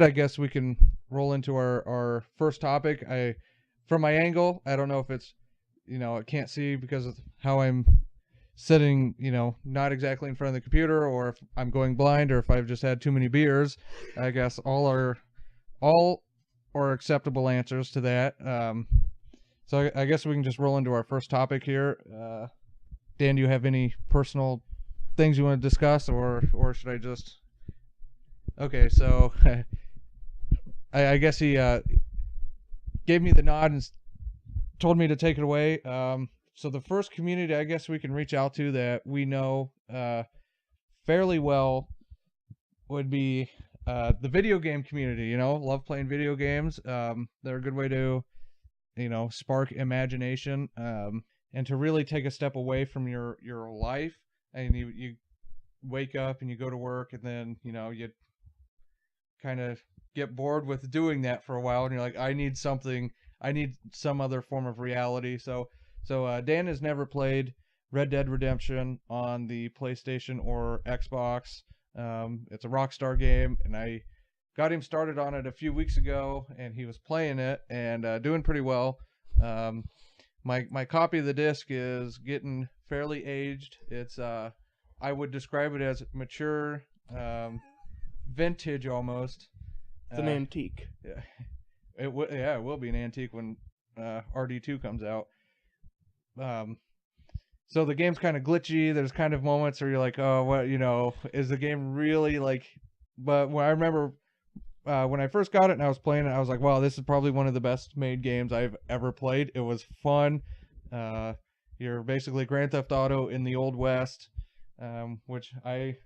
I guess we can roll into our first topic. From my angle, I don't know if it's, I can't see because of how I'm sitting, not exactly in front of the computer, or if I'm going blind, or if I've just had too many beers. I guess all are acceptable answers to that. So I guess we can just roll into our first topic here. Dan, do you have any personal things you want to discuss, or should I just? Okay, so I guess he gave me the nod and told me to take it away. So the first community I guess we can reach out to that we know fairly well would be the video game community. Love playing video games. They're a good way to, spark imagination, and to really take a step away from your life. And you wake up and you go to work, and then you kind of get bored with doing that for a while, and you're like, I need some other form of reality. So Dan has never played Red Dead Redemption on the PlayStation or Xbox. It's a Rockstar game, and I got him started on it a few weeks ago, and he was playing it and doing pretty well. My copy of the disc is getting fairly aged. It's I would describe it as mature, vintage almost. It's an antique. Yeah, it will be an antique when RD2 comes out. So the game's kind of glitchy. There's kind of moments where you're like, oh, what, is the game really like? But when I remember when I first got it and I was playing it, I was like, wow, this is probably one of the best made games I've ever played. It was fun. You're basically Grand Theft Auto in the Old West, which I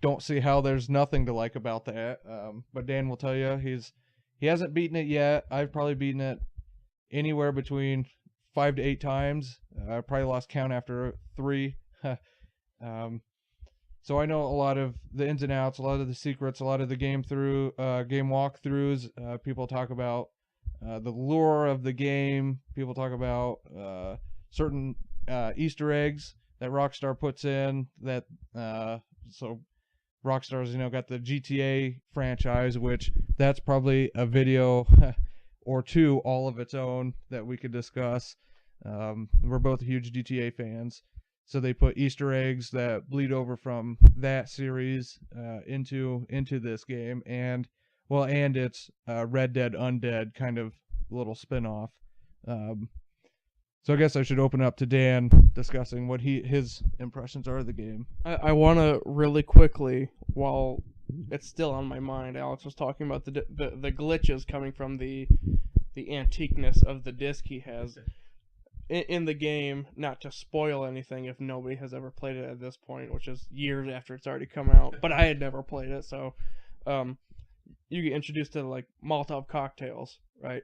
don't see how there's nothing to like about that. But Dan will tell you he hasn't beaten it yet. I've probably beaten it anywhere between 5 to 8 times. I probably lost count after 3. So I know a lot of the ins and outs, a lot of the secrets, a lot of the game walkthroughs. People talk about the lure of the game. People talk about certain Easter eggs that Rockstar puts in. So Rockstar's got the GTA franchise, which that's probably a video or two all of its own that we could discuss. We're both huge GTA fans, so they put Easter eggs that bleed over from that series into this game, and it's Red Dead Undead kind of little spin-off. So I guess I should open up to Dan discussing what his impressions are of the game. I want to really quickly, while it's still on my mind, Alex was talking about the glitches coming from the antiqueness of the disc he has in the game. Not to spoil anything if nobody has ever played it at this point, which is years after it's already come out, but I had never played it, so you get introduced to like Molotov cocktails, right?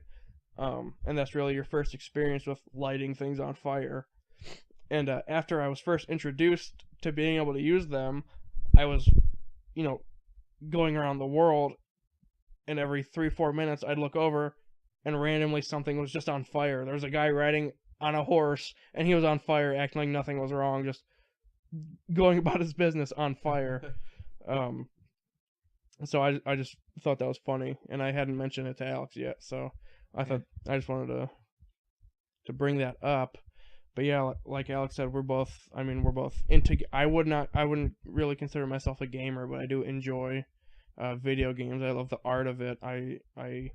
And that's really your first experience with lighting things on fire. And after I was first introduced to being able to use them, I was, going around the world, and every 3-4 minutes I'd look over, and randomly something was just on fire. There was a guy riding on a horse, and he was on fire, acting like nothing was wrong, just going about his business on fire. So I just thought that was funny, and I hadn't mentioned it to Alex yet, so I just wanted to bring that up. But yeah, like Alex said, we're both into. I wouldn't really consider myself a gamer, but I do enjoy video games. I love the art of it. I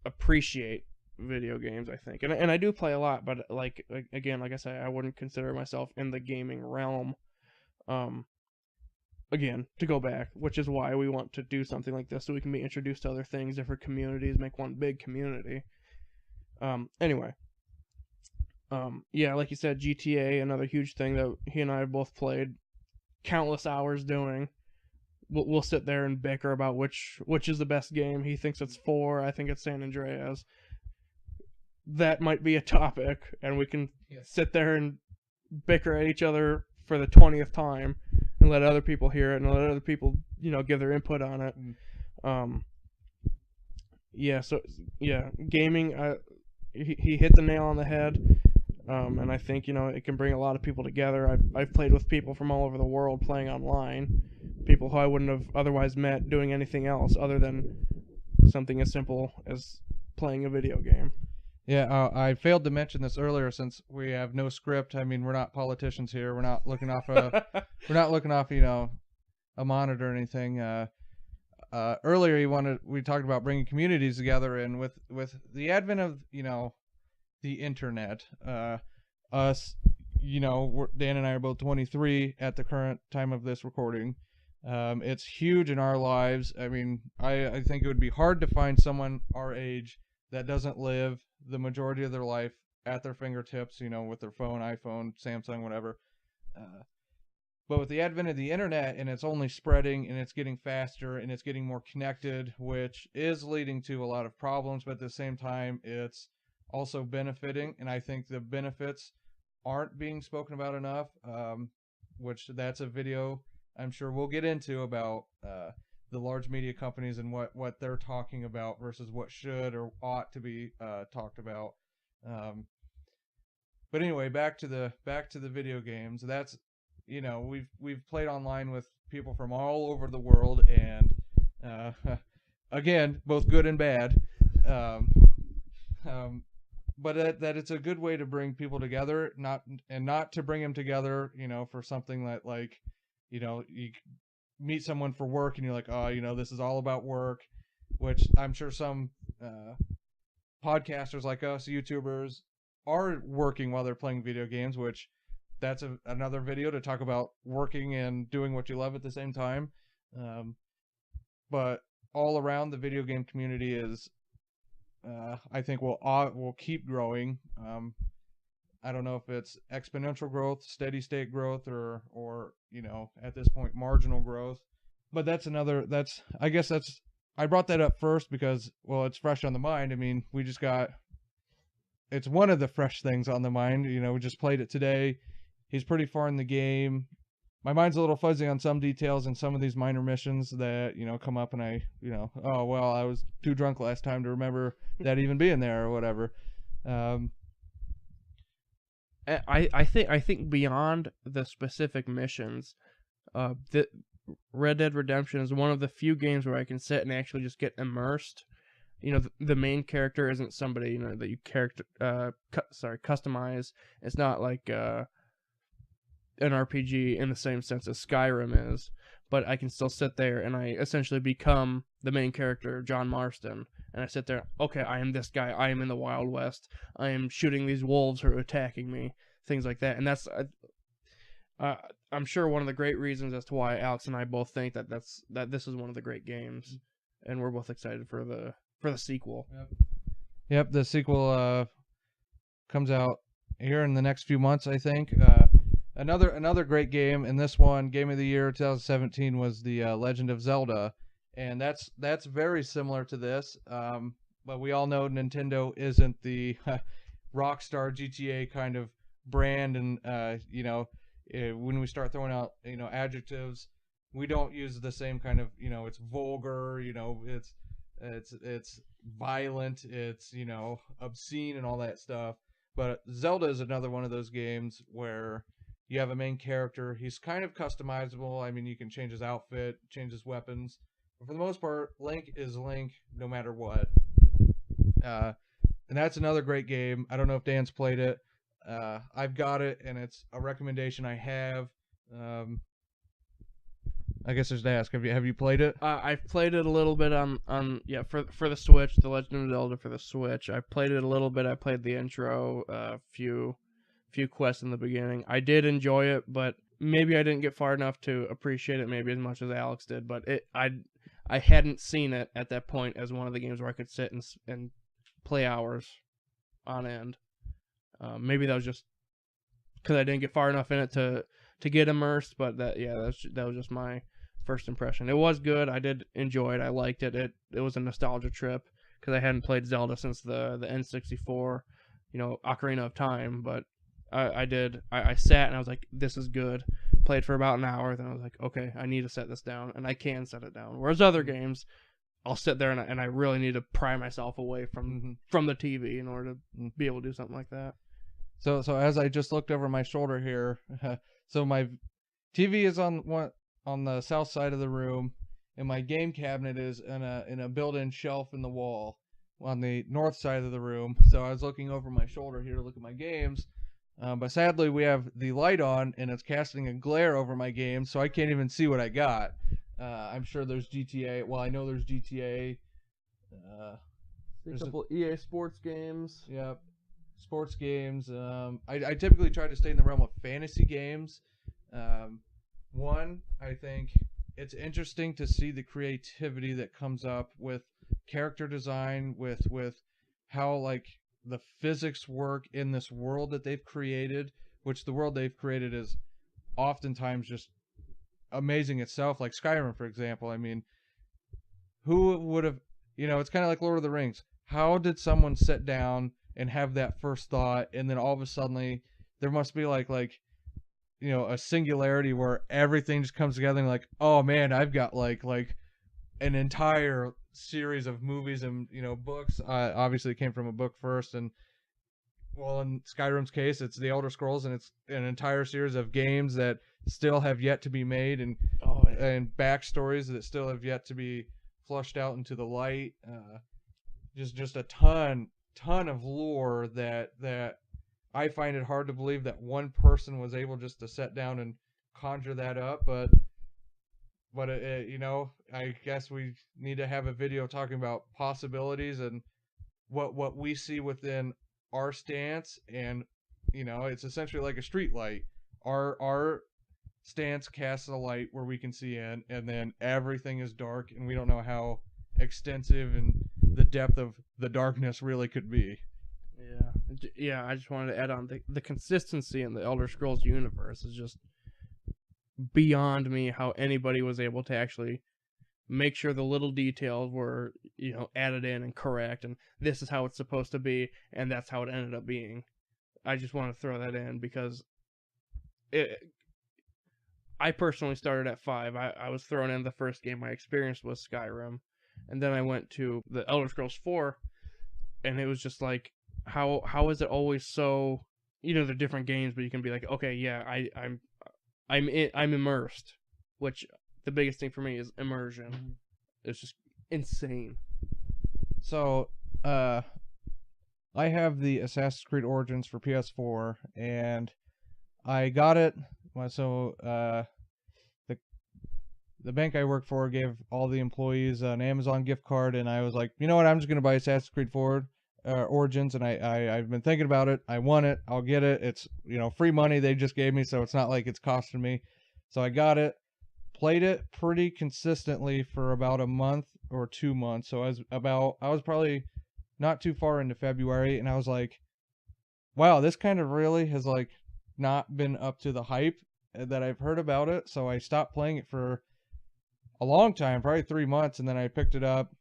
appreciate video games, I think, and I do play a lot. But like I said, I wouldn't consider myself in the gaming realm. Again, to go back, which is why we want to do something like this, so we can be introduced to other things, different communities, make one big community. Anyway. Yeah, like you said, GTA, another huge thing that he and I have both played countless hours doing. We'll sit there and bicker about which is the best game. He thinks it's 4, I think it's San Andreas. That might be a topic, and we can sit there and bicker at each other for the 20th time, and let other people hear it, and let other people, give their input on it. Gaming, he hit the nail on the head. And I think, it can bring a lot of people together. I've played with people from all over the world playing online, people who I wouldn't have otherwise met doing anything else other than something as simple as playing a video game. Yeah, I failed to mention this earlier since we have no script. I mean, we're not politicians here. We're not looking off a monitor or anything. Earlier we talked about bringing communities together, and with the advent of the internet, us, Dan and I are both 23 at the current time of this recording. It's huge in our lives. I mean, I think it would be hard to find someone our age that doesn't live the majority of their life at their fingertips, with their phone, iPhone, Samsung, whatever. But with the advent of the internet, and it's only spreading, and it's getting faster, and it's getting more connected, which is leading to a lot of problems, but at the same time, it's also benefiting, and I think the benefits aren't being spoken about enough, which that's a video I'm sure we'll get into about the large media companies and what they're talking about versus what should or ought to be talked about. But anyway, back to the video games. That's we've played online with people from all over the world, and again, both good and bad. But that it's a good way to bring people together, not to bring them together, for something that you meet someone for work and you're like, oh, this is all about work, which I'm sure some podcasters like us, YouTubers, are working while they're playing video games, which that's another video to talk about working and doing what you love at the same time. But all around, the video game community is, I think will keep growing. I don't know if it's exponential growth, steady state growth, or at this point marginal growth. But I brought that up first because, well, it's fresh on the mind. I mean, it's one of the fresh things on the mind. We just played it today. He's pretty far in the game. My mind's a little fuzzy on some details and some of these minor missions that, come up, and I, oh, well, I was too drunk last time to remember that even being there or whatever. I think beyond the specific missions, the Red Dead Redemption is one of the few games where I can sit and actually just get immersed. The main character isn't somebody that you customize. It's not like an RPG in the same sense as Skyrim is, but I can still sit there and I essentially become the main character, John Marston, and I sit there, okay, I am this guy, I am in the Wild West, I am shooting these wolves who are attacking me, things like that. And that's I'm sure one of the great reasons as to why Alex and I both think that this is one of the great games, and we're both excited for the sequel. Yep, the sequel comes out here in the next few months, I think. Another great game, and this one, Game of the Year 2017, was the Legend of Zelda, and that's very similar to this. But we all know Nintendo isn't the Rockstar GTA kind of brand, and when we start throwing out adjectives, we don't use the same kind of it's vulgar, it's violent, it's obscene and all that stuff. But Zelda is another one of those games where you have a main character. He's kind of customizable. I mean, you can change his outfit, change his weapons. But for the most part, Link is Link no matter what. And that's another great game. I don't know if Dan's played it. I've got it, and it's a recommendation I have. I guess there's to ask, have you played it? I've played it a little bit for the Switch, The Legend of Zelda for the Switch. I played it a little bit. I played the intro, few quests in the beginning. I did enjoy it, but maybe I didn't get far enough to appreciate it maybe as much as Alex did. But I hadn't seen it at that point as one of the games where I could sit and play hours on end. Maybe that was just because I didn't get far enough in it to get immersed. But that was just my first impression. It was good. I did enjoy it. I liked it. It was a nostalgia trip because I hadn't played Zelda since the N64, Ocarina of Time. But I did. I sat and I was like, this is good. Played for about an hour. Then I was like, okay, I need to set this down, and I can set it down. Whereas other games, I'll sit there and I really need to pry myself away from the TV in order to be able to do something like that. So as I just looked over my shoulder here, so my TV is on the south side of the room, and my game cabinet is in a built-in shelf in the wall on the north side of the room. So I was looking over my shoulder here to look at my games, but sadly we have the light on and it's casting a glare over my games, so I can't even see what I got. I'm sure there's GTA. Well, I know there's GTA. A couple EA Sports games. Yep. Sports games. I typically try to stay in the realm of fantasy games. One, I think it's interesting to see the creativity that comes up with character design, with how like the physics work in this world that they've created, which the world they've created is oftentimes just amazing itself. Like Skyrim, for example. I mean, who would have, it's kind of like Lord of the Rings. How did someone sit down and have that first thought, and then all of a sudden there must be like a singularity where everything just comes together and like, oh man, I've got like an entire series of movies and books. Obviously it came from a book first, and well, in Skyrim's case it's the Elder Scrolls, and it's an entire series of games that still have yet to be made, and and backstories that still have yet to be flushed out into the light. Just a ton of lore that I find it hard to believe that one person was able just to sit down and conjure that up. But I guess we need to have a video talking about possibilities and what we see within our stance. And it's essentially like a street light. Our stance casts a light where we can see in, and then everything is dark, and we don't know how extensive and the depth of the darkness really could be. Yeah, I just wanted to add on the consistency in the Elder Scrolls universe is just beyond me, how anybody was able to actually make sure the little details were, added in and correct, and this is how it's supposed to be, and that's how it ended up being. I just want to throw that in because I personally started at 5. I was thrown in the first game I experienced was Skyrim, and then I went to the Elder Scrolls 4, and it was just like, how is it always so, they're different games, but you can be like, okay, yeah, I'm immersed, which the biggest thing for me is immersion. It's just insane. So, I have the Assassin's Creed Origins for PS4, and I got it. So, the bank I work for gave all the employees an Amazon gift card, and I was like, you know what, I'm just gonna buy Assassin's Creed 4 Origins, and I've been thinking about it. I want it. I'll get it. It's free money they just gave me, so it's not like it's costing me. So I got it, played it pretty consistently for about a month or 2 months. So I was probably not too far into February, and I was like, wow, this kind of really has like not been up to the hype that I've heard about it. So I stopped playing it for a long time, probably 3 months, and then I picked it up,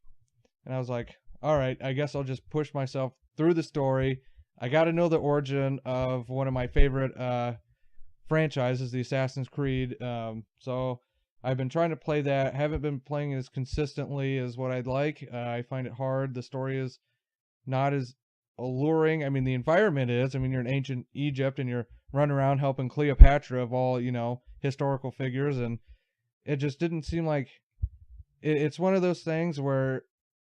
and I was like, all right, I guess I'll just push myself through the story. I got to know the origin of one of my favorite franchises, the Assassin's Creed. So I've been trying to play that. Haven't been playing as consistently as what I'd like. I find it hard. The story is not as alluring. I mean, the environment is. I mean, you're in ancient Egypt, and you're running around helping Cleopatra, of all, historical figures, and it just didn't seem like it's one of those things where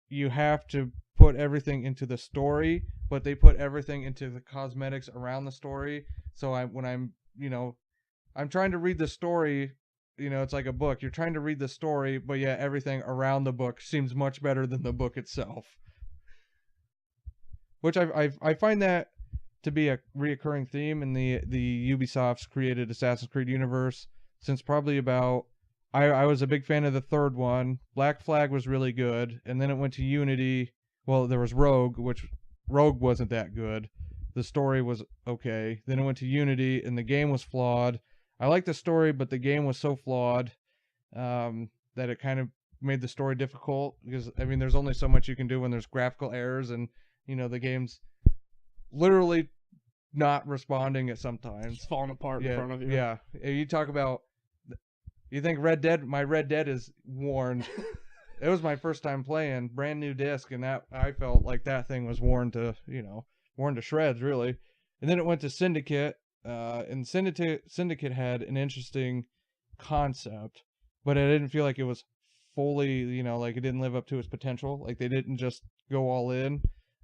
you have to put everything into the story, but they put everything into the cosmetics around the story. So when I'm trying to read the story, it's like a book. You're trying to read the story, but yeah, everything around the book seems much better than the book itself. Which I find that to be a reoccurring theme in the Ubisoft's created Assassin's Creed universe since probably about. I was a big fan of the third one. Black Flag was really good, and then it went to Unity. Well, there was Rogue, which Rogue wasn't that good. The story was okay. Then it went to Unity, and the game was flawed. I liked the story, but the game was so flawed that it kind of made the story difficult, because, I mean, there's only so much you can do when there's graphical errors, and, the game's literally not responding at sometimes. It's falling apart in front of you. Yeah. You talk about... You think my Red Dead is worn. It was my first time playing, brand new disc, and that I felt like that thing was worn to shreds, really. and then it went to Syndicate, and Syndicate had an interesting concept, but I didn't feel like it was fully, like it didn't live up to its potential. Like they didn't just go all in.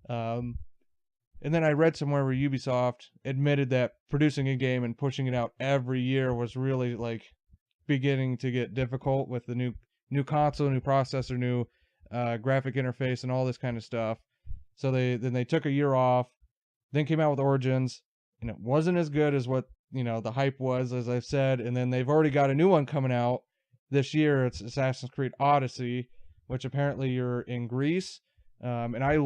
And then I read somewhere where Ubisoft admitted that producing a game and pushing it out every year was really like beginning to get difficult with the new console, new processor, new graphic interface, and all this kind of stuff. So they took a year off, then came out with Origins, and it wasn't as good as what the hype was, as I've said. And then they've already got a new one coming out this year. It's Assassin's Creed Odyssey, which apparently you're in Greece, and I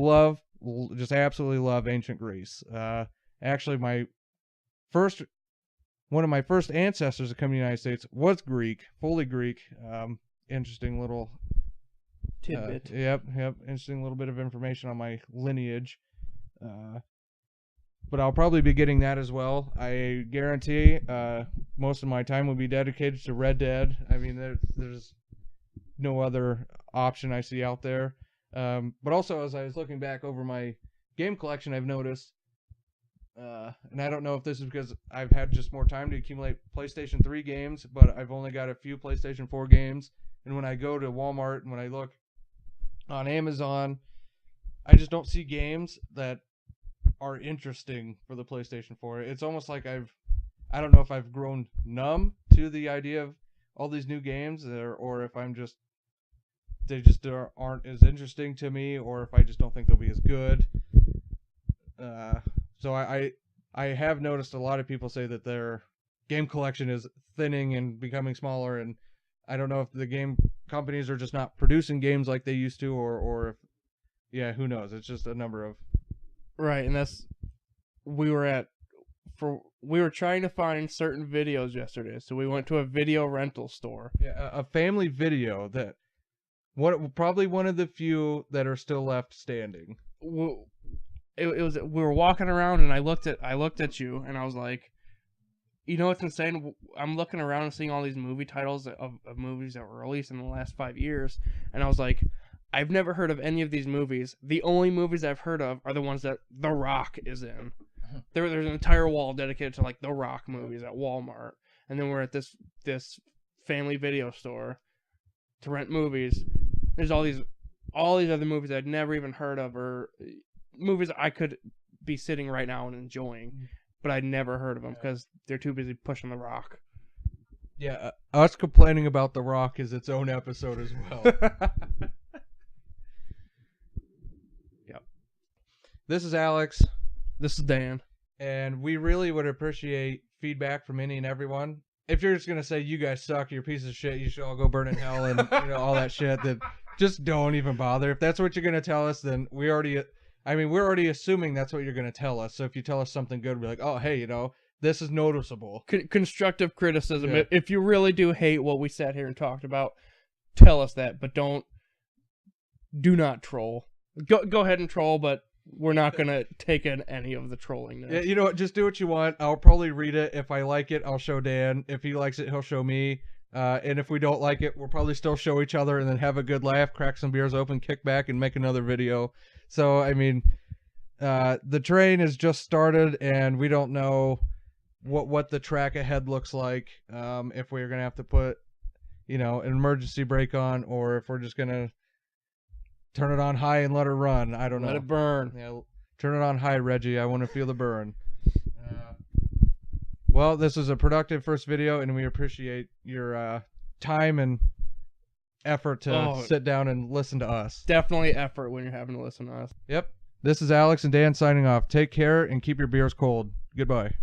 just absolutely love ancient Greece. Actually, one of my first ancestors that come to the United States was Greek, fully Greek. Interesting little tidbit. Yep. Interesting little bit of information on my lineage. But I'll probably be getting that as well. I guarantee most of my time will be dedicated to Red Dead. I mean, there's no other option I see out there. But also, as I was looking back over my game collection, I've noticed, and I don't know if this is because I've had just more time to accumulate PlayStation 3 games, but I've only got a few PlayStation 4 games. And when I go to Walmart and when I look on Amazon, I just don't see games that are interesting for the PlayStation 4. It's almost like I don't know if I've grown numb to the idea of all these new games, or if they just aren't as interesting to me, or if I just don't think they'll be as good. So I have noticed a lot of people say that their game collection is thinning and becoming smaller, and I don't know if the game companies are just not producing games like they used to, or if, yeah, who knows? It's just a number of... Right, and we were trying to find certain videos yesterday, so we went to a video rental store. Yeah, a family video that... probably one of the few that are still left standing. It was, we were walking around, and I looked at you, and I was like, you know what's insane? I'm looking around and seeing all these movie titles of movies that were released in the last 5 years, and I was like, I've never heard of any of these movies. The only movies I've heard of are the ones that The Rock is in. There's an entire wall dedicated to like The Rock movies at Walmart, and then we're at this family video store to rent movies. There's all these other movies I'd never even heard of, or movies I could be sitting right now and enjoying, but I'd never heard of them because they're too busy pushing The Rock. Yeah, us complaining about The Rock is its own episode as well. Yep. This is Alex. This is Dan. And we really would appreciate feedback from any and everyone. If you're just going to say, you guys suck, you're a piece of shit, you should all go burn in hell, and all that shit, then just don't even bother. If that's what you're going to tell us, then we're already assuming that's what you're going to tell us. So if you tell us something good, we're like, oh, hey, this is noticeable. Constructive criticism. Yeah. If you really do hate what we sat here and talked about, tell us that, but do not troll. Go ahead and troll, but we're not going to take in any of the trolling. Yeah, you know what? Just do what you want. I'll probably read it. If I like it, I'll show Dan. If he likes it, he'll show me. And if we don't like it, we'll probably still show each other and then have a good laugh, crack some beers open, kick back, and make another video. So, I mean, the train has just started, and we don't know what the track ahead looks like. If we're going to have to put, an emergency brake on, or if we're just going to turn it on high and let her run. I don't know. Let it burn. Yeah, turn it on high, Reggie. I want to feel the burn. Well, this was a productive first video, and we appreciate your time and effort to sit down and listen to us. Definitely effort when you're having to listen to us. Yep. This is Alex and Dan signing off. Take care and keep your beers cold. Goodbye.